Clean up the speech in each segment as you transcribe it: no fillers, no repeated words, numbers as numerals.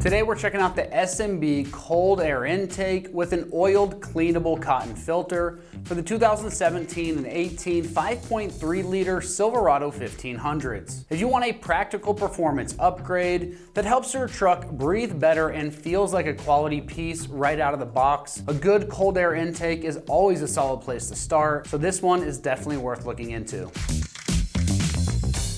Today we're checking out the S&B Cold Air Intake with an oiled cleanable cotton filter for the 2017 and 18 5.3 liter Silverado 1500s. If you want a practical performance upgrade that helps your truck breathe better and feels like a quality piece right out of the box, a good cold air intake is always a solid place to start, so this one is definitely worth looking into.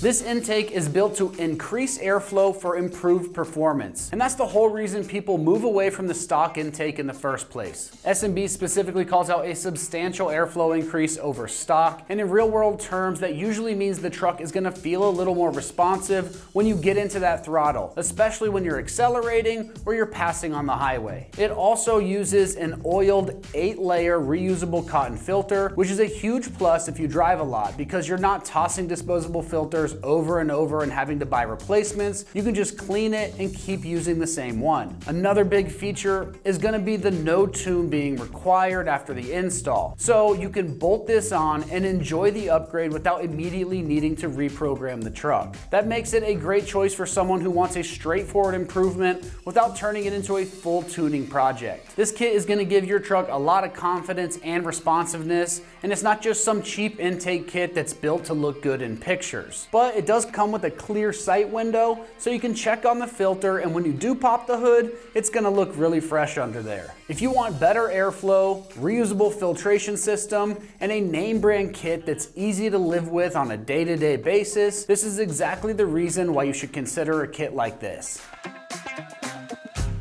This intake is built to increase airflow for improved performance, and that's the whole reason people move away from the stock intake in the first place. S&B specifically calls out a substantial airflow increase over stock, and in real-world terms, that usually means the truck is gonna feel a little more responsive when you get into that throttle, especially when you're accelerating or you're passing on the highway. It also uses an oiled 8-layer reusable cotton filter, which is a huge plus if you drive a lot because you're not tossing disposable filters over and over and having to buy replacements. You can just clean it and keep using the same one. Another big feature is going to be the no tune being required after the install. So you can bolt this on and enjoy the upgrade without immediately needing to reprogram the truck. That makes it a great choice for someone who wants a straightforward improvement without turning it into a full tuning project. This kit is going to give your truck a lot of confidence and responsiveness, and it's not just some cheap intake kit that's built to look good in pictures. But it does come with a clear sight window, so you can check on the filter, and when you do pop the hood, it's gonna look really fresh under there. If you want better airflow, reusable filtration system, and a name brand kit that's easy to live with on a day-to-day basis, this is exactly the reason why you should consider a kit like this.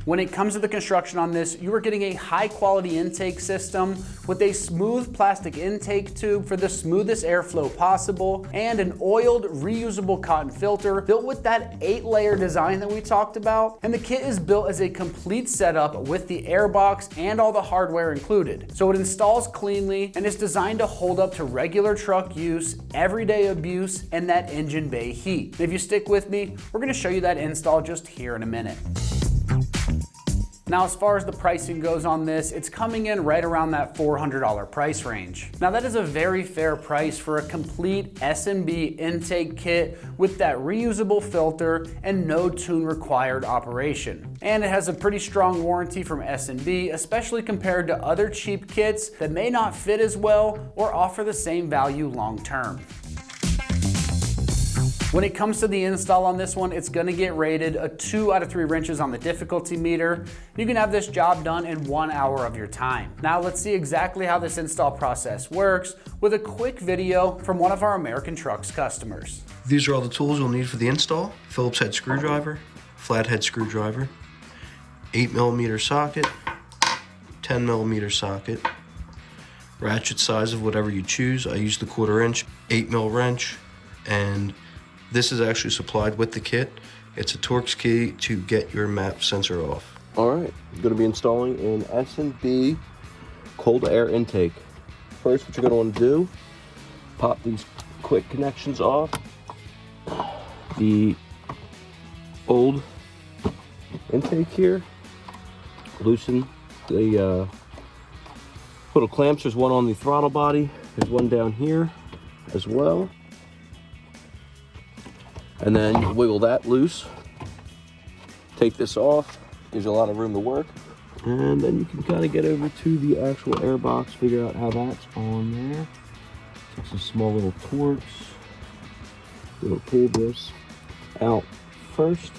When it comes to the construction on this, you are getting a high quality intake system with a smooth plastic intake tube for the smoothest airflow possible, and an oiled reusable cotton filter built with that 8-layer design that we talked about. And the kit is built as a complete setup with the airbox and all the hardware included. So it installs cleanly and is designed to hold up to regular truck use, everyday abuse, and that engine bay heat. And if you stick with me, we're gonna show you that install just here in a minute. Now, as far as the pricing goes on this, it's coming in right around that $400 price range. Now, that is a very fair price for a complete S&B intake kit with that reusable filter and no tune required operation. And it has a pretty strong warranty from S&B, especially compared to other cheap kits that may not fit as well or offer the same value long term. When it comes to the install on this one, it's gonna get rated a 2 out of 3 wrenches on the difficulty meter. You can have this job done in 1 hour of your time. Now let's see exactly how this install process works with a quick video from one of our AmericanTrucks customers. These are all the tools you'll need for the install. Phillips head screwdriver, flathead screwdriver, 8mm socket, 10mm socket, ratchet size of whatever you choose. I use the 1/4 inch, 8mm wrench, and this is actually supplied with the kit. It's a Torx key to get your map sensor off. All right, I'm gonna be installing an S&B Cold Air Intake. First, what you're gonna wanna do, pop these quick connections off. The old intake here, loosen the little clamps. There's one on the throttle body. There's one down here as well. And then you wiggle that loose, take this off, gives you a lot of room to work. And then you can kind of get over to the actual air box, figure out how that's on there. Take some small little Torx. You'll pull this out first.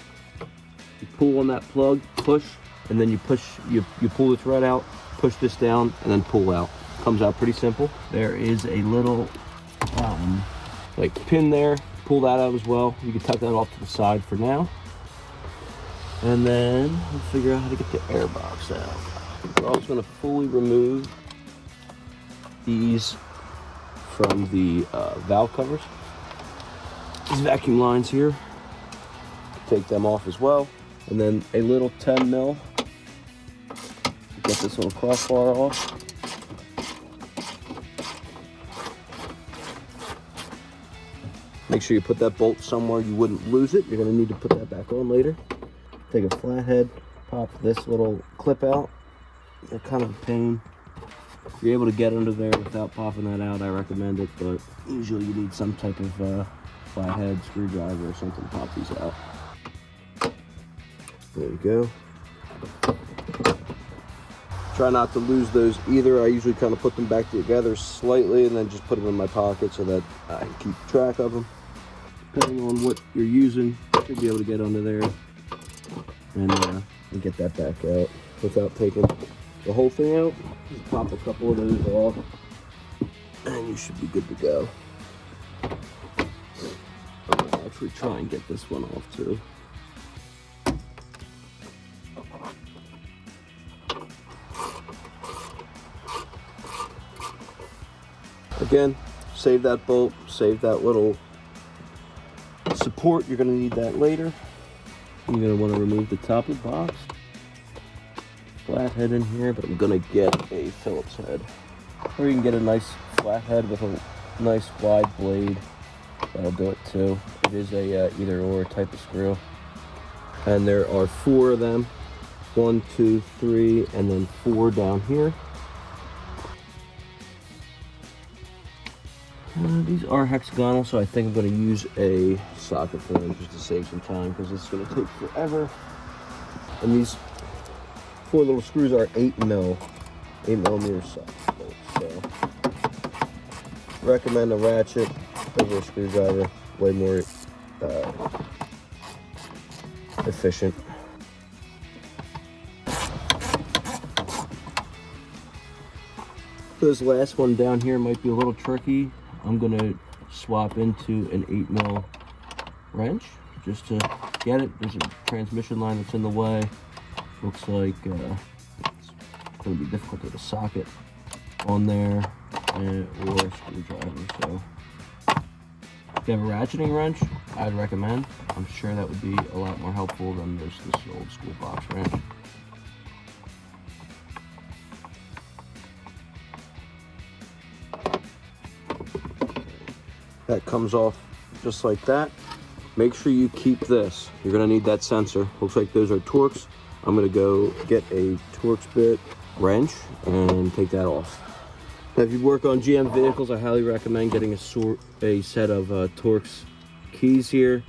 You pull on that plug, push, and then you push, you pull the thread out, push this down, and then pull out. Comes out pretty simple. There is a little like pin there. Pull that out as well. You can tuck that off to the side for now. And then we'll figure out how to get the air box out. We're also going to fully remove these from the valve covers. These vacuum lines here, take them off as well. And then a little 10mm. Get this little crossbar off. Make sure you put that bolt somewhere you wouldn't lose it. You're gonna need to put that back on later. Take a flathead, pop this little clip out. They're kind of a pain. If you're able to get under there without popping that out, I recommend it, but usually you need some type of flathead screwdriver or something to pop these out. There you go. Try not to lose those either. I usually kind of put them back together slightly and then just put them in my pocket so that I can keep track of them. Depending on what you're using, you should be able to get under there and get that back out without taking the whole thing out. Just pop a couple of those off and you should be good to go. I'll actually try and get this one off too. Again, save that bolt, save that little support. You're going to need that later. You're going to want to remove the top of the box. Flathead in here, but I'm going to get a Phillips head. Or you can get a nice flathead with a nice wide blade. That'll do it too. It is a either or type of screw. And there are 4 of them. 1, 2, 3, and then 4 down here. These are hexagonal, so I think I'm going to use a socket for them just to save some time because it's going to take forever. And these 4 little screws are 8 millimeter socket bolts. So recommend a ratchet over a screwdriver, way more efficient. This last one down here might be a little tricky. I'm going to swap into an 8mm wrench just to get it. There's a transmission line that's in the way. Looks like it's going to be difficult to get a socket on there or a screwdriver. So if you have a ratcheting wrench, I'd recommend. I'm sure that would be a lot more helpful than just this old school box wrench. That comes off just like that. Make sure you keep this. You're gonna need that sensor. Looks like those are Torx. I'm gonna go get a Torx bit wrench and take that off. Now, if you work on GM vehicles, I highly recommend getting a set of Torx keys here.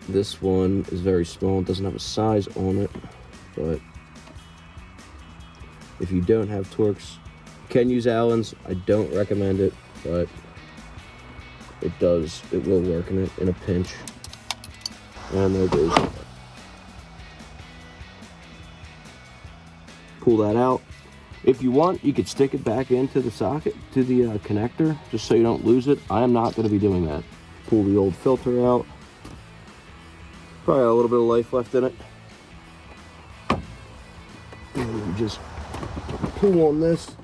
This one is very small. It doesn't have a size on it, but if you don't have Torx, you can use Allen's. I don't recommend it, but it will work in a pinch. And there goes that. Pull that out. If you want, you could stick it back into the socket, to the connector, just so you don't lose it. I am not going to be doing that. Pull the old filter out. Probably a little bit of life left in it. And just pull on this.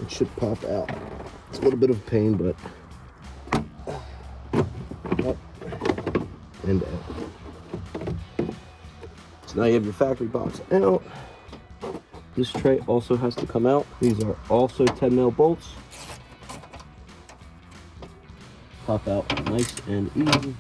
It should pop out. It's a little bit of pain, but up and out. So now you have your factory box out. This tray also has to come out. These are also 10mm bolts. Pop out nice and easy.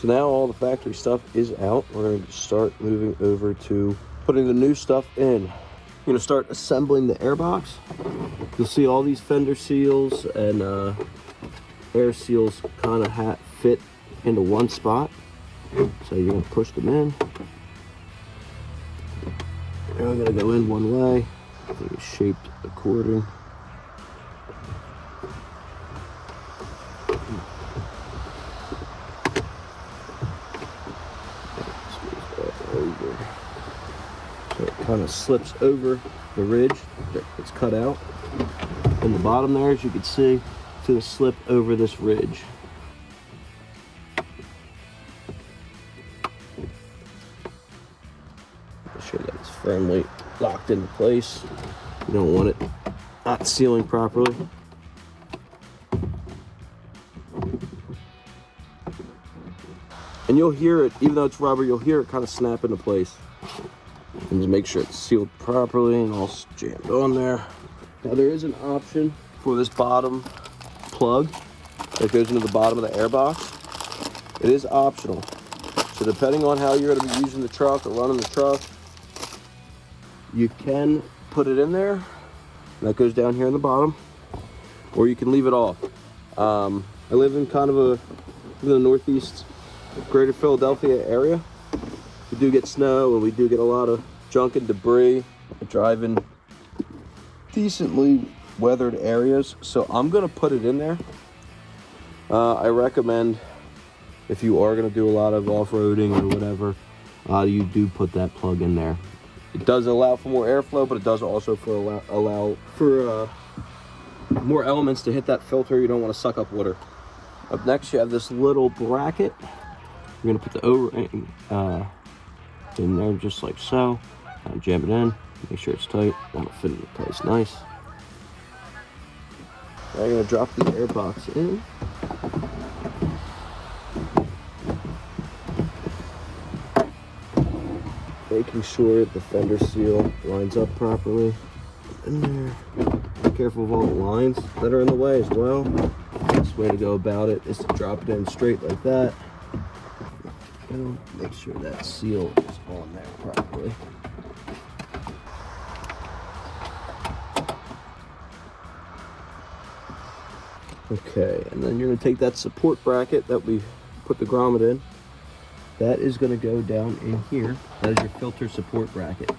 So now all the factory stuff is out. We're going to start moving over to putting the new stuff in. We're going to start assembling the airbox. You'll see all these fender seals and air seals kind of fit into one spot. So you're going to push them in. And I'm going to go in one way. I think it's shaped according. So it kind of slips over the ridge that it's cut out. In the bottom there, as you can see, it's going to slip over this ridge. Make sure that it's firmly locked into place. You don't want it not sealing properly. And you'll hear it, even though it's rubber, you'll hear it kind of snap into place. And just make sure it's sealed properly and all jammed on there. Now there is an option for this bottom plug that goes into the bottom of the air box. It is optional. So depending on how you're going to be using the truck or running the truck, you can put it in there. That goes down here in the bottom, or you can leave it off. I live in kind of the northeast greater Philadelphia area. We do get snow and we do get a lot of junk and debris. I drive in decently weathered areas, so I'm gonna put it in there. I recommend, if you are gonna do a lot of off-roading or whatever, you do put that plug in there. It does allow for more airflow, but it does also allow for more elements to hit that filter. You don't want to suck up water. Up next, you have this little bracket. You're gonna put the O-ring in there just like so. Jam it in, make sure it's tight. That'll fit into place nice. Now you're gonna drop the air box in. Making sure the fender seal lines up properly. In there. Be careful of all the lines that are in the way as well. The best way to go about it is to drop it in straight like that. And make sure that seal is on there properly. Okay, and then you're going to take that support bracket that we put the grommet in. That is going to go down in here. That is your filter support bracket.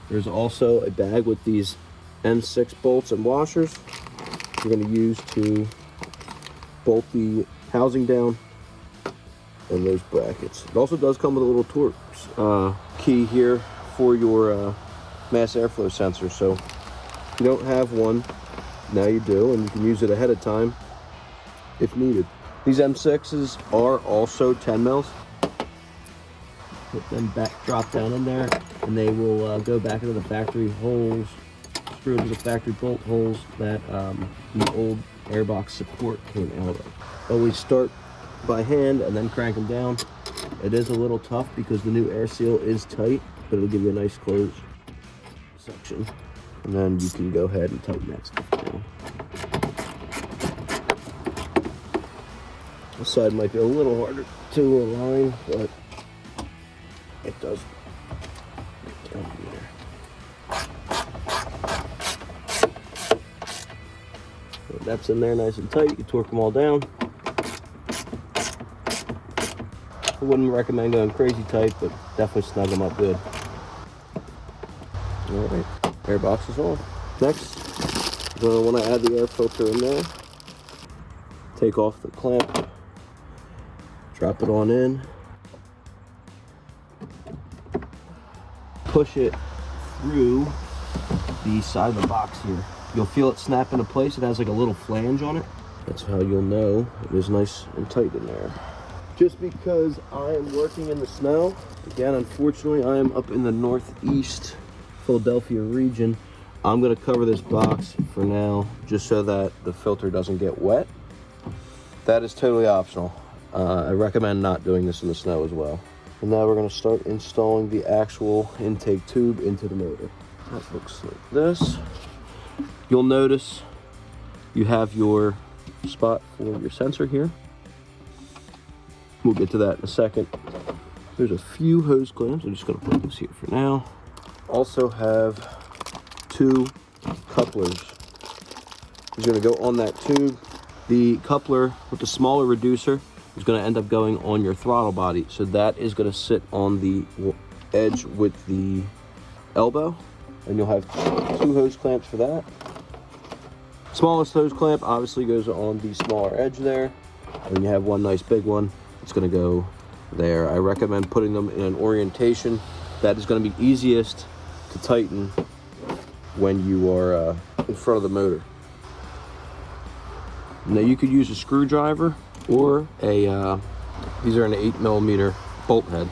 There's also a bag with these M6 bolts and washers you're going to use to bolt the housing down and those brackets. It also does come with a little Torx key here for your mass airflow sensor. So if you don't have one, now you do, and you can use it ahead of time if needed. These M6s are also 10 mils. Put them back, drop down in there, and they will go back into the factory holes, screw into the factory bolt holes that the old airbox support came out of. Always start by hand and then crank them down. It is a little tough because the new air seal is tight, but it'll give you a nice closed section. And then you can go ahead and tighten that stuff down. This side might be a little harder to align, but it does get down there. So that's in there nice and tight. You torque them all down. I wouldn't recommend going crazy tight, but definitely snug them up good. All right, air box is on. Next, you're going to want to add the air filter in there. Take off the clamp. Drop it on in. Push it through the side of the box here. You'll feel it snap into place. It has like a little flange on it. That's how you'll know it is nice and tight in there. Just because I am working in the snow, again, unfortunately, I am up in the northeast Philadelphia region. I'm gonna cover this box for now, just so that the filter doesn't get wet. That is totally optional. I recommend not doing this in the snow as well. And now we're going to start installing the actual intake tube into the motor. That looks like this. You'll notice you have your spot for your sensor here. We'll get to that in a second. There's a few hose clamps. I'm just going to put this here for now. Also have two couplers. It's going to go on that tube. The coupler with the smaller reducer is going to end up going on your throttle body. So that is going to sit on the edge with the elbow. And you'll have two hose clamps for that. Smallest hose clamp obviously goes on the smaller edge there. And you have one nice big one. It's going to go there. I recommend putting them in an orientation that is going to be easiest to tighten when you are in front of the motor. Now you could use a screwdriver or a, these are an 8mm bolt head.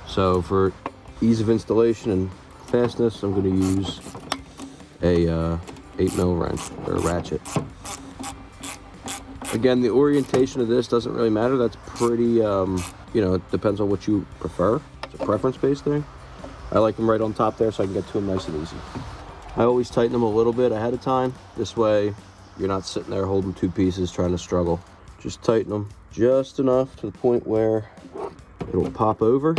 So for ease of installation and fastness, I'm going to use a 8mm wrench or ratchet. Again, the orientation of this doesn't really matter. That's pretty, you know, it depends on what you prefer. It's a preference-based thing. I like them right on top there so I can get to them nice and easy. I always tighten them a little bit ahead of time. This way, you're not sitting there holding two pieces trying to struggle. Just tighten them just enough to the point where it'll pop over,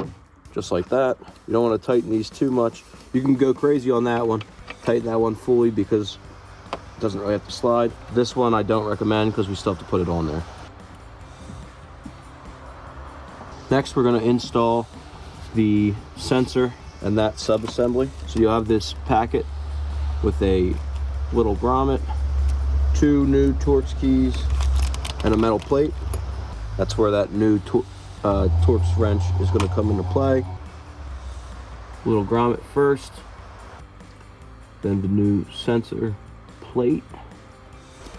just like that. You don't want to tighten these too much. You can go crazy on that one. Tighten that one fully because it doesn't really have to slide. This one I don't recommend because we still have to put it on there. Next, we're going to install the sensor and that sub-assembly. So you'll have this packet with a little grommet, 2 new Torx keys, and a metal plate. That's where that new Torx wrench is going to come into play. Little grommet first, then the new sensor plate.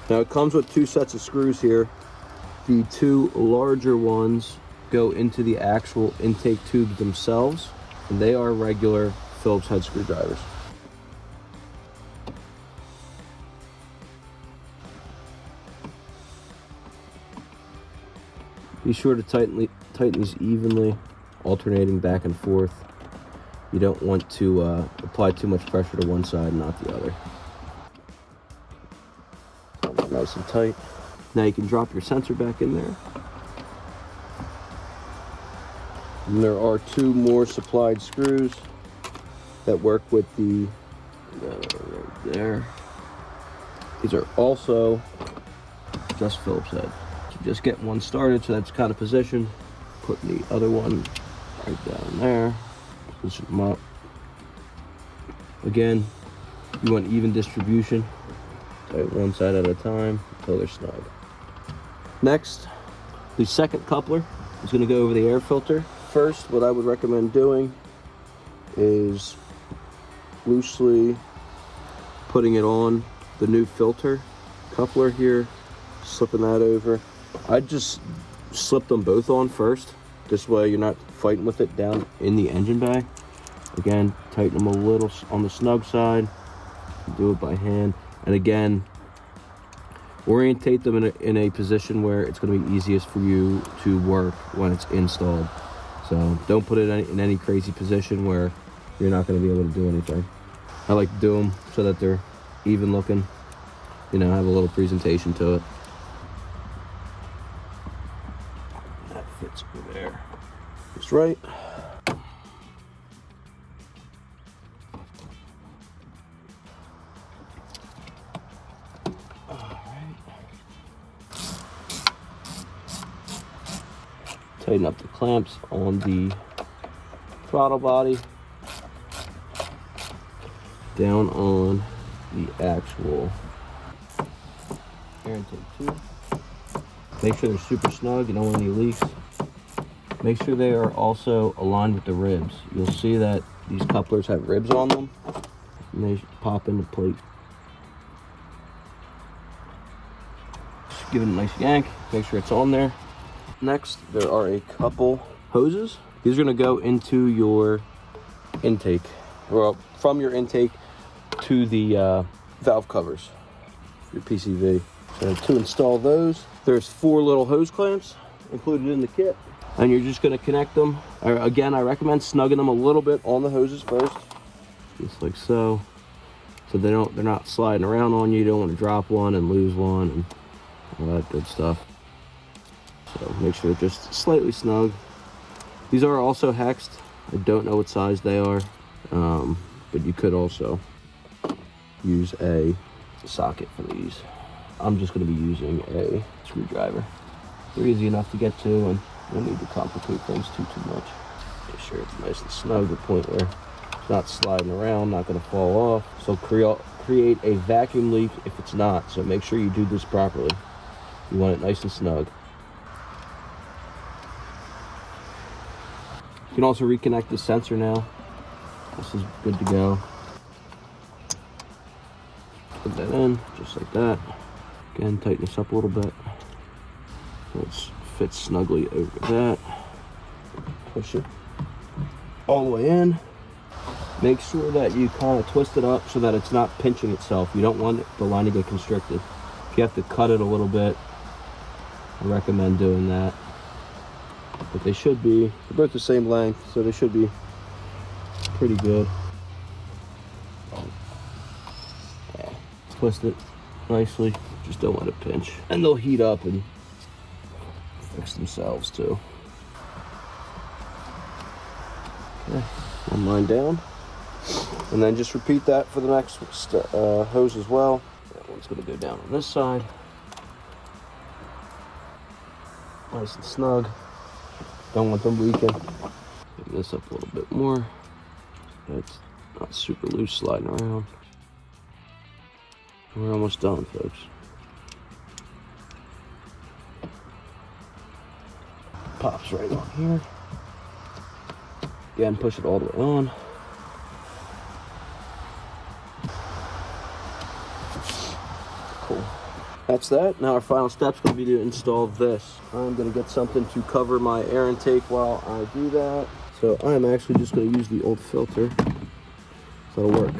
Now it comes with 2 sets of screws here. The 2 larger ones go into the actual intake tubes themselves, and they are regular Phillips head screwdrivers. Be sure to tighten these evenly, alternating back and forth. You don't want to apply too much pressure to one side and not the other. Nice and tight. Now you can drop your sensor back in there. And there are 2 more supplied screws that work with the right there. These are also just Phillips head. So just get one started so that's kind of positioned. Put the other one right down there. Position them up. Again, you want even distribution. Tighten one side at a time until they're snug. Next, the second coupler is going to go over the air filter. First, what I would recommend doing is loosely putting it on the new filter coupler here, slipping that over. I'd just slip them both on first. This way you're not fighting with it down in the engine bay. Again, tighten them a little on the snug side. Do it by hand. And again, orientate them in a position where it's going to be easiest for you to work when it's installed. So don't put it in any crazy position where you're not going to be able to do anything. I like to do them so that they're even looking, you know, have a little presentation to it. That fits over there. Just right. Tighten up the clamps on the throttle body, down on the actual air intake tube. Make sure they're super snug, you don't want any leaks. Make sure they are also aligned with the ribs. You'll see that these couplers have ribs on them, and they pop into place. Just give it a nice yank, make sure it's on there. Next, there are a couple hoses. These are going to go into your intake, or from your intake to the valve covers, your PCV. So to install those, there's 4 little hose clamps included in the kit, and you're just going to connect them. Again, I recommend snugging them a little bit on the hoses first, just like so they're not sliding around on you. You don't want to drop one and lose one and all that good stuff. So make sure they're just slightly snug. These are also hexed. I don't know what size they are, but you could also use a socket for these. I'm just going to be using a screwdriver. They're easy enough to get to, and you don't need to complicate things too much. Make sure it's nice and snug to the point where it's not sliding around, not going to fall off. So create a vacuum leak if it's not. So make sure you do this properly. You want it nice and snug. You can also reconnect the sensor now. This is good to go. Put that in, just like that. Again, tighten this up a little bit. So it fits snugly over that. Push it all the way in. Make sure that you kind of twist it up so that it's not pinching itself. You don't want the line to get constricted. If you have to cut it a little bit, I recommend doing that. But they should be, they're both the same length, so they should be pretty good. Yeah. Twist it nicely. Just don't let it pinch. And they'll heat up and fix themselves too. Okay, one line down. And then just repeat that for the next hose as well. That one's gonna go down on this side. Nice and snug. Don't want them leaking. Get this up a little bit more. It's not super loose sliding around. We're almost done, folks. Pops right on here. Again, push it all the way on. Cool. That's that. Now our final step's going to be to install this. I'm going to get something to cover my air intake while I do that. So I'm actually just going to use the old filter. So that'll work.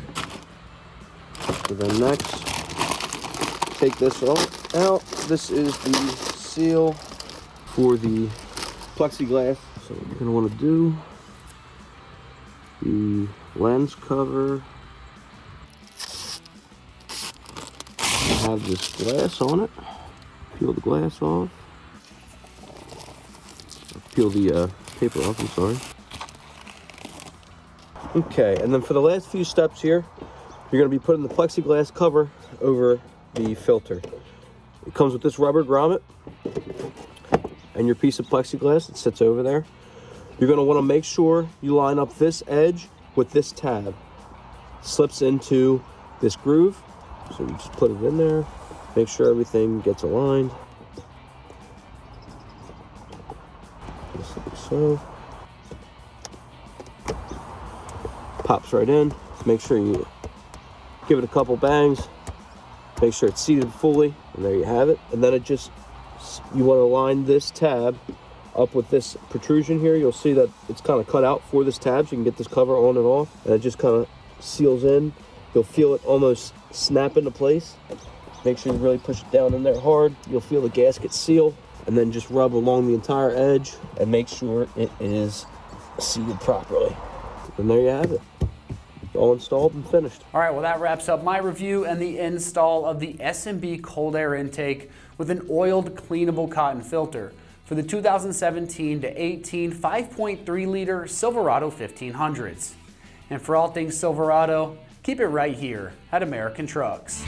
So then next, take this all out. This is the seal for the plexiglass. So what you're going to want to do, the lens cover have this glass on it. Peel the glass off. Peel the paper off, I'm sorry. Okay, and then for the last few steps here, you're going to be putting the plexiglass cover over the filter. It comes with this rubber grommet and your piece of plexiglass that sits over there. You're going to want to make sure you line up this edge with this tab. Slips into this groove, so you just put it in there. Make sure everything gets aligned. Just like so. Pops right in. Make sure you give it a couple bangs. Make sure it's seated fully, and there you have it. And then it just, you want to line this tab up with this protrusion here. You'll see that it's kind of cut out for this tab, so you can get this cover on and off, and it just kind of seals in. You'll feel it almost snap into place. Make sure you really push it down in there hard. You'll feel the gasket seal, and then just rub along the entire edge and make sure it is seated properly. And there you have it. All installed and finished. All right, well that wraps up my review and the install of the S&B Cold Air Intake with an oiled cleanable cotton filter for the 2017 to 18 5.3 liter Silverado 1500s. And for all things Silverado, keep it right here at American Trucks.